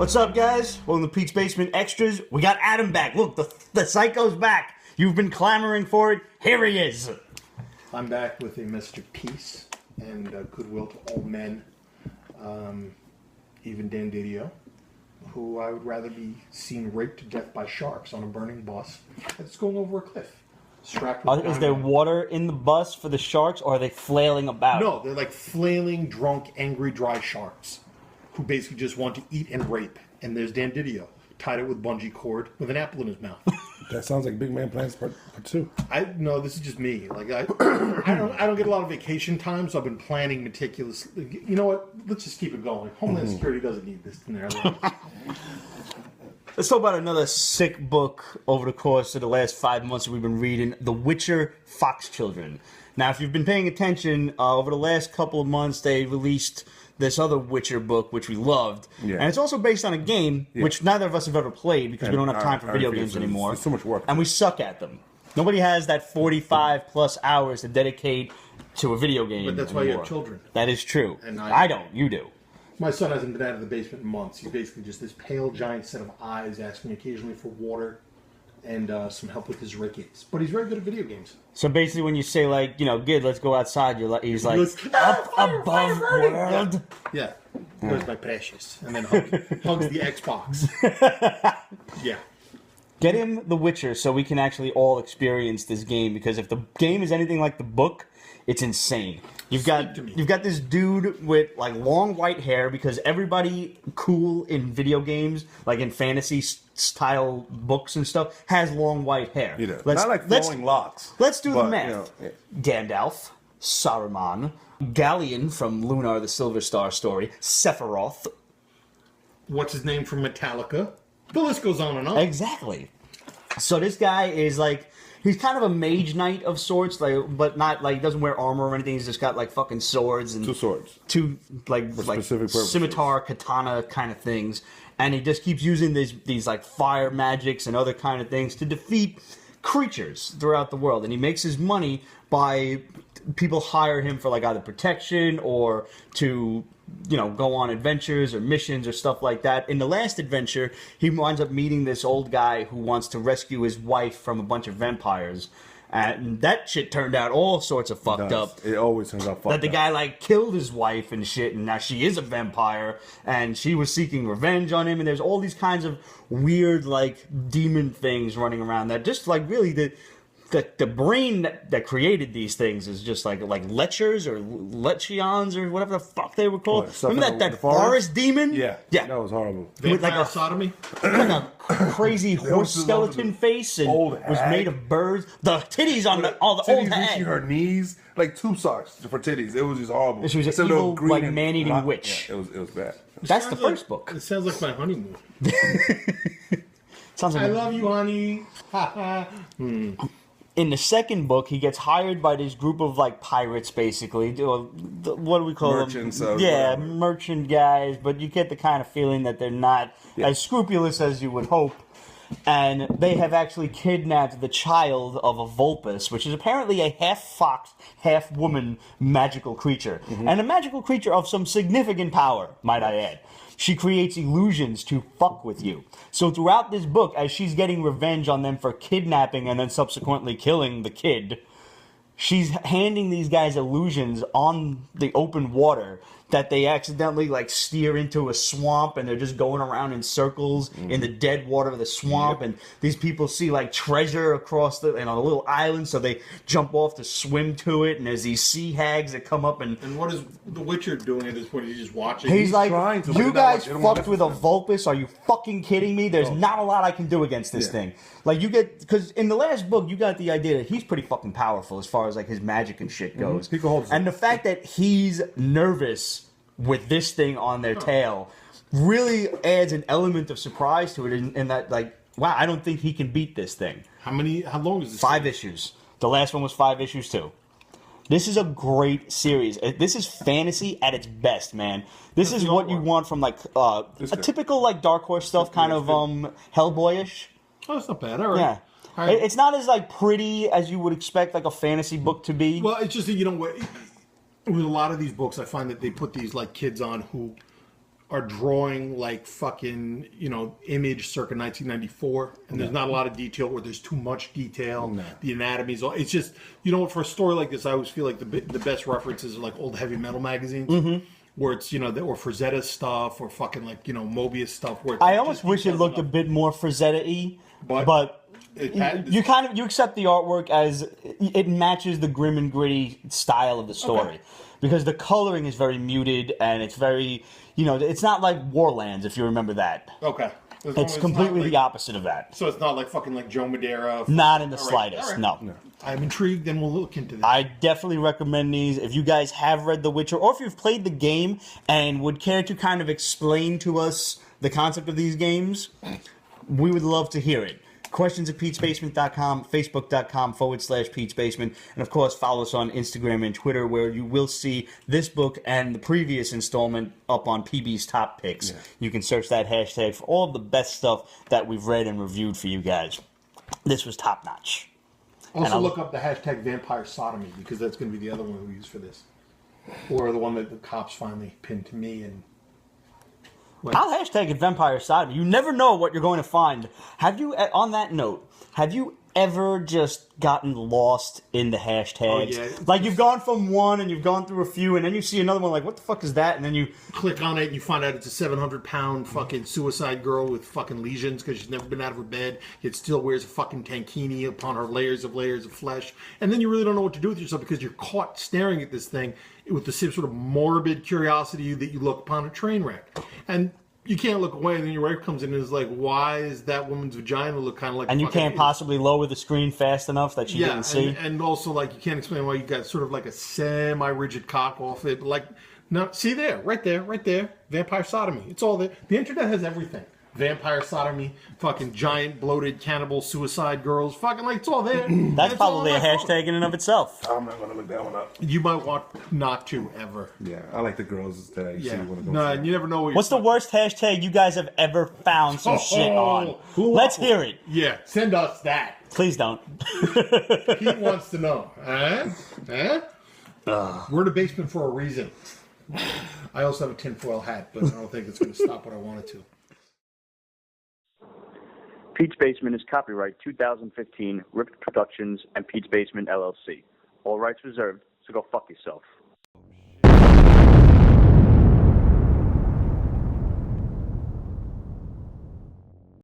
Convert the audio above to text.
What's up, guys? Welcome to Pete's Basement Extras. We got Adam back. Look, the psycho's back. You've been clamoring for it. Here he is. I'm back with a message of peace and goodwill to all men, even Dan Didio, who I would rather be seen raped to death by sharks on a burning bus that's going over a cliff. Strapped with Is there water in the bus for the sharks, or are they flailing about? No, they're like flailing, drunk, angry, dry sharks who basically just want to eat and rape. And there's Dan Didio, tied it with bungee cord with an apple in his mouth. That sounds like Big Man Plans Part 2. No, this is just me. Like I don't get a lot of vacation time, so I've been planning meticulously. You know what? Let's just keep it going. Homeland Security doesn't need this in their life. Let's talk about another sick book over the course of the last 5 months that we've been reading, The Witcher Fox Children. Now, if you've been paying attention, over the last couple of months, they released this other Witcher book, which we loved. Yeah. And it's also based on a game, which neither of us have ever played because we don't have time for video games anymore. It's so much work. And we suck at them. Nobody has that 45-plus hours to dedicate to a video game But that's anymore. why you have children. That is true. And I don't. You do. My son hasn't been out of the basement in months. He's basically just this pale, giant set of eyes asking occasionally for water and some help with his rickets. But he's very good at video games. So basically when you say, like, you know, good, let's go outside, he's like, up above world. Yeah. Where's my precious? And then hugs the Xbox. Yeah. Get him The Witcher so we can actually all experience this game, because if the game is anything like the book, it's insane. You've got this dude with like long white hair, because everybody cool in video games, like in fantasy style books and stuff, has long white hair. You know, not like flowing locks. Let's do the math. You know, Gandalf, Saruman, Galleon from Lunar the Silver Star story, Sephiroth. What's his name from Metallica? The list goes on and on. Exactly. So this guy is like, he's kind of a mage knight of sorts, like, but not like, he doesn't wear armor or anything. He's just got like fucking swords and 2 swords, 2 like scimitar, katana kind of things, and he just keeps using these like fire magics and other kind of things to defeat creatures throughout the world. And he makes his money by people hire him for like either protection or to, you know, go on adventures or missions or stuff like that. In the last adventure, he winds up meeting this old guy who wants to rescue his wife from a bunch of vampires. And that shit turned out all sorts of fucked up. It always turns out fucked up. That the guy, like, killed his wife and shit, and now she is a vampire, and she was seeking revenge on him, and there's all these kinds of weird, like, demon things running around that just, like, really, the brain that created these things is just like lechers or lechions or whatever the fuck they were called. Remember that forest demon? Yeah, that was horrible. With like a sodomy? Like a crazy horse skeleton face and was made of birds. The titties on the old hag. Reaching her knees, like 2 socks for titties. It was just horrible. She was an evil, like, man-eating witch. Yeah, it was bad. That's the first book. It sounds like my honeymoon. Sounds like I love you, honey. In the second book, he gets hired by this group of, like, pirates, basically. What do we call Merchants, them? Merchant guys, but you get the kind of feeling that they're not as scrupulous as you would hope. And they have actually kidnapped the child of a Vulpus, which is apparently a half-fox, half-woman magical creature. Mm-hmm. And a magical creature of some significant power, might I add. She creates illusions to fuck with you. So throughout this book, as she's getting revenge on them for kidnapping and then subsequently killing the kid, she's handing these guys illusions on the open water that they accidentally, like, steer into a swamp, and they're just going around in circles in the dead water of the swamp. And these people see, like, treasure across on a little island, so they jump off to swim to it. And there's these sea hags that come up and what is the Witcher doing at this point? He's just watching. He's like, you guys fucked with a Vulpus? Are you fucking kidding me? There's not a lot I can do against this thing. Like, you get, because in the last book, you got the idea that he's pretty fucking powerful as far as, like, his magic and shit goes. And the fact that he's nervous with this thing on their tail really adds an element of surprise to it, in that, like, wow, I don't think he can beat this thing. How long is this? 5 issues. The last one was 5 issues too. This is a great series. This is fantasy at its best, man. This is what you want from, like, a typical, like, Dark Horse stuff, kind of Hellboyish. Oh, that's not bad. All right. Yeah. All right. It's not as, like, pretty as you would expect, like, a fantasy book to be. Well, it's just that, you know what, with a lot of these books, I find that they put these, like, kids on who are drawing like fucking, Image circa 1994, and there's not a lot of detail, or there's too much detail. No. The anatomy's all. It's just, for a story like this, I always feel like the best references are like old heavy metal magazines, where it's or Frazetta stuff, or fucking like Mobius stuff. Where I almost wish it looked a bit more Frazetta-y, but you accept the artwork as it matches the grim and gritty style of the story, because the coloring is very muted and it's very, it's not like Warlands, if you remember that. Okay. It's completely the opposite of that. So it's not like fucking like Joe Madeira. Not in the slightest. All right. No. I'm intrigued, and we'll look into this. I definitely recommend these. If you guys have read The Witcher, or if you've played the game and would care to kind of explain to us the concept of these games, we would love to hear it. Questions at Pete'sBasement.com, Facebook.com/Pete's Basement, and of course follow us on Instagram and Twitter, where you will see this book and the previous installment up on PB's Top Picks. Yeah. You can search that hashtag for all of the best stuff that we've read and reviewed for you guys. This was top notch. Also look up the hashtag Vampire Sodomy, because that's going to be the other one we use for this. Or the one that the cops finally pinned to me. And I'll hashtag it Vampire Sodomy. You never know what you're going to find. On that note, have you ever just gotten lost in the hashtags? Oh, yeah. Like you've gone from one and you've gone through a few, and then you see another one like, what the fuck is that? And then you click on it and you find out it's a 700-pound fucking suicide girl with fucking lesions because she's never been out of her bed, yet still wears a fucking tankini upon her layers of flesh. And then you really don't know what to do with yourself, because you're caught staring at this thing with the same sort of morbid curiosity that you look upon a train wreck. And you can't look away, and then your wife comes in and is like, why is that woman's vagina look kind of like... And you can't possibly lower the screen fast enough that she didn't see? And also, like, you can't explain why you got sort of like a semi-rigid cock off it. Like, no, see there, right there, Vampire Sodomy. It's all there. The internet has everything. Vampire Sodomy, fucking giant, bloated, cannibal, suicide girls. Fucking, like, it's all there. That's probably a hashtag in and of itself. I'm not going to look that one up. You might want not to, ever. Yeah, I like the girls that you see when it goes. No, and you never know what What's the worst hashtag you guys have ever found some shit on? Let's hear it. Yeah, send us that. Please don't. Pete wants to know. We're in the basement for a reason. I also have a tinfoil hat, but I don't think it's going to stop what I wanted to. Pete's Basement is copyright 2015, Ripped Productions and Pete's Basement LLC. All rights reserved, so go fuck yourself.